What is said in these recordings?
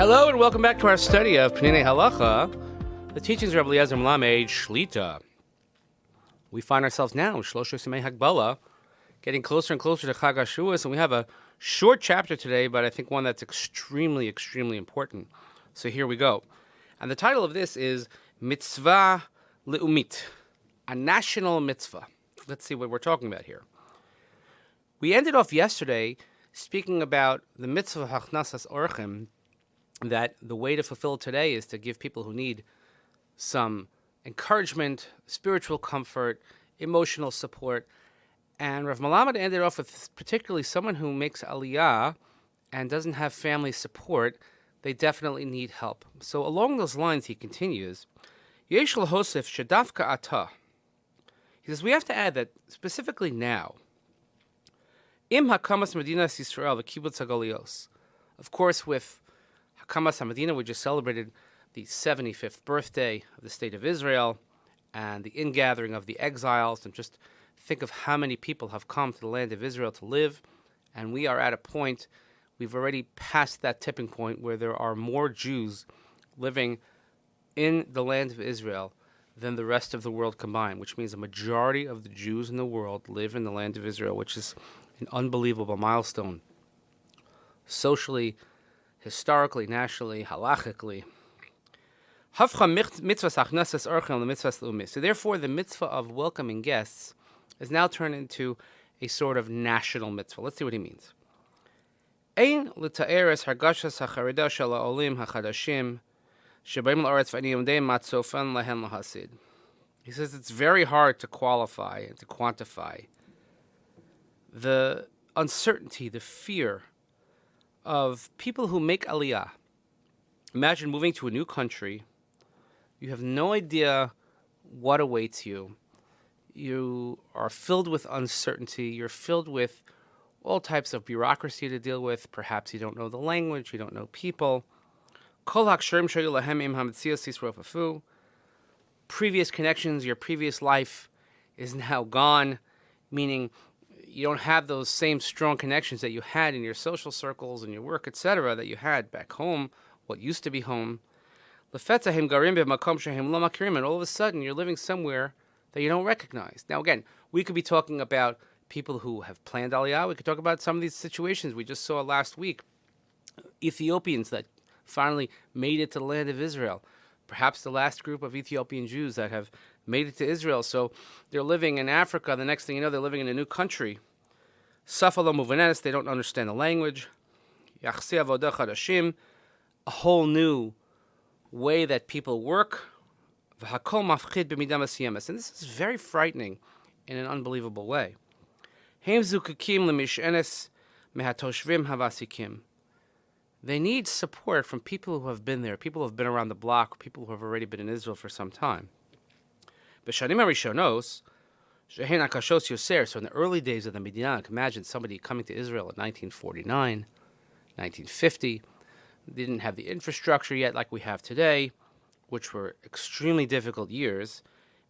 Hello and welcome back to our study of Peninei Halacha, the teachings of Rav Eliezer Melamed Shlit. We find ourselves now in Shlosha Simei Hagbala, getting closer and closer to Chag HaShuas, and we have a short chapter today, but I think one that's extremely, extremely important. So here we go. And the title of this is Mitzvah Le'umit, a national mitzvah. Let's see what we're talking about here. We ended off yesterday speaking about the mitzvah of Hachnasat Orchim, that the way to fulfill today is to give people who need some encouragement, spiritual comfort, emotional support. And Rav Melamed ended off with particularly someone who makes aliyah and doesn't have family support. They definitely need help. So along those lines, he continues, Yesh l'hosef shedafka ata. He says, we have to add that specifically now, Im hakamas medinas Yisrael v'kibbutz hagalios. Of course, with Hakamas HaMedina, we just celebrated the 75th birthday of the State of Israel and the ingathering of the exiles. And just think of how many people have come to the land of Israel to live. And we are at a point, we've already passed that tipping point where there are more Jews living in the land of Israel than the rest of the world combined, which means a majority of the Jews in the world live in the land of Israel, which is an unbelievable milestone. Socially, historically, nationally, halachically. So therefore, the mitzvah of welcoming guests is now turned into a sort of national mitzvah. Let's see what he means. He says it's very hard to qualify and to quantify the uncertainty, the fear of people who make aliyah. Imagine moving to a new country. You have no idea what awaits you. You are filled with uncertainty. You're filled with all types of bureaucracy to deal with. Perhaps you don't know the language. You don't know people. Previous connections, your previous life is now gone, meaning you don't have those same strong connections that you had in your social circles and your work, etc., that you had back home, what used to be home. And all of a sudden, you're living somewhere that you don't recognize. Now, again, we could be talking about people who have planned aliyah. We could talk about some of these situations we just saw last week. Ethiopians that finally made it to the land of Israel. Perhaps the last group of Ethiopian Jews that have made it to Israel. So they're living in Africa. The next thing you know, they're living in a new country. Safalo Muvanes, they don't understand the language. Yachsi Avodah Chadashim, a whole new way that people work. V'hakol mafchid b'midah mesiyamos. And this is very frightening in an unbelievable way. Heim zukakim lemishenes mehatoshvim havasikim. They need support from people who have been there, people who have been around the block, people who have already been in Israel for some time. B'shanim harishonos, shehein akashos yoser. So in the early days of the Medina, imagine somebody coming to Israel in 1949, 1950. They didn't have the infrastructure yet like we have today, which were extremely difficult years.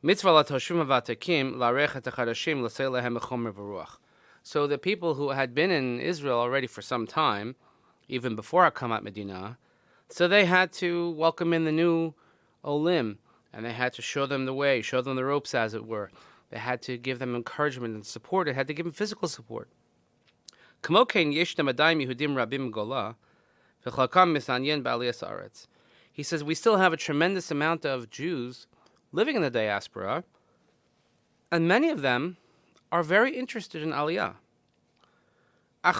Mitzvah latoshvim havatakim larechet achadashim l'sei lehem echomer v'ruach. So the people who had been in Israel already for some time, even before Hakamat Medina, so they had to welcome in the new Olim, and they had to show them the way, show them the ropes, as it were. They had to give them encouragement and support. They had to give them physical support. He says, we still have a tremendous amount of Jews living in the diaspora, and many of them are very interested in Aliyah. And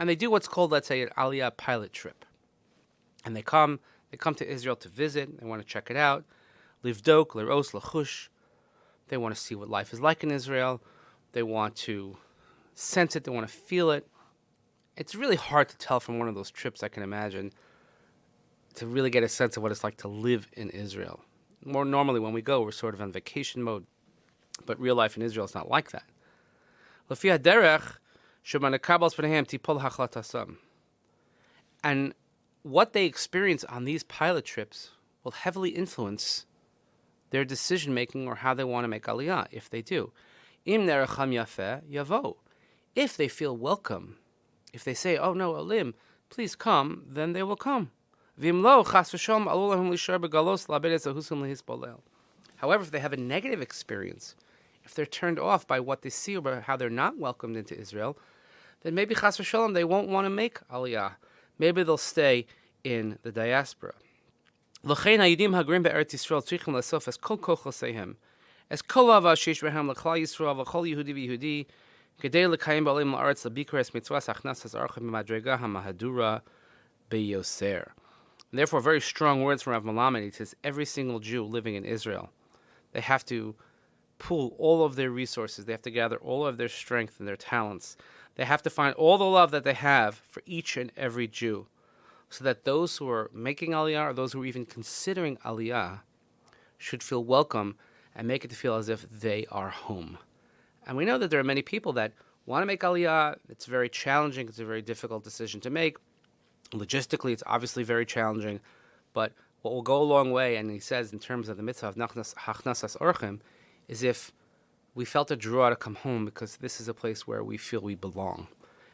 they do what's called, let's say, an Aliyah pilot trip. And they come to Israel to visit. They want to check it out. Livdok, leros, lachush. They want to see what life is like in Israel. They want to sense it. They want to feel it. It's really hard to tell from one of those trips, I can imagine, to really get a sense of what it's like to live in Israel. More normally when we go, we're sort of on vacation mode. But real life in Israel is not like that. And what they experience on these pilot trips will heavily influence their decision-making or how they want to make aliyah, if they do. If they feel welcome, if they say, oh no, Olim, please come, then they will come. However, if they have a negative experience, if they're turned off by what they see or how they're not welcomed into Israel, then maybe chas v'shalom they won't want to make aliyah. Maybe they'll stay in the diaspora. L'chein haYidim hagrim be'Eretz Yisrael tzrichim lasof es kol kochosehem, es kol hava sheish behem l'klal Yisrael v'chol Yehudi v'Yehudi, kedei l'kayim ba'olim la'aretz l'bikur es Mitzvah Hachnasat Orchim b'madrega ha'mahadura beyoser. Therefore, very strong words from Rav Melamed. He says every single Jew living in Israel, they have to pool all of their resources. They have to gather all of their strength and their talents. They have to find all the love that they have for each and every Jew, so that those who are making aliyah or those who are even considering aliyah should feel welcome and make it to feel as if they are home. And we know that there are many people that want to make aliyah. It's very challenging. It's a very difficult decision to make. Logistically, it's obviously very challenging. But what will go a long way, and he says in terms of the mitzvah of Hachnasat Orchim, is if we felt a draw to come home because this is a place where we feel we belong.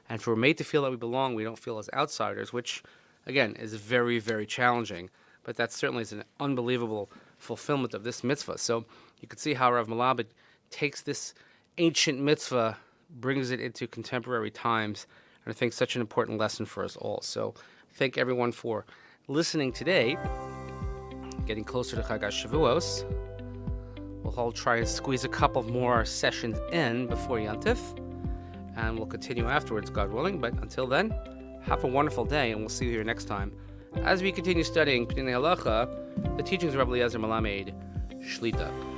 And if we're made to feel that we belong, we don't feel as outsiders, which, again, is very, very challenging. But that certainly is an unbelievable fulfillment of this mitzvah. So you can see how Rav Melamed takes this ancient mitzvah, brings it into contemporary times, and I think such an important lesson for us all. So thank everyone for listening today. Getting closer to Chag HaShavuos. We'll all try and squeeze a couple more sessions in before Yantif, and we'll continue afterwards, God willing. But until then, have a wonderful day, and we'll see you here next time as we continue studying Peninei Halacha, the teachings of Rav Eliezer Melamed Shlit.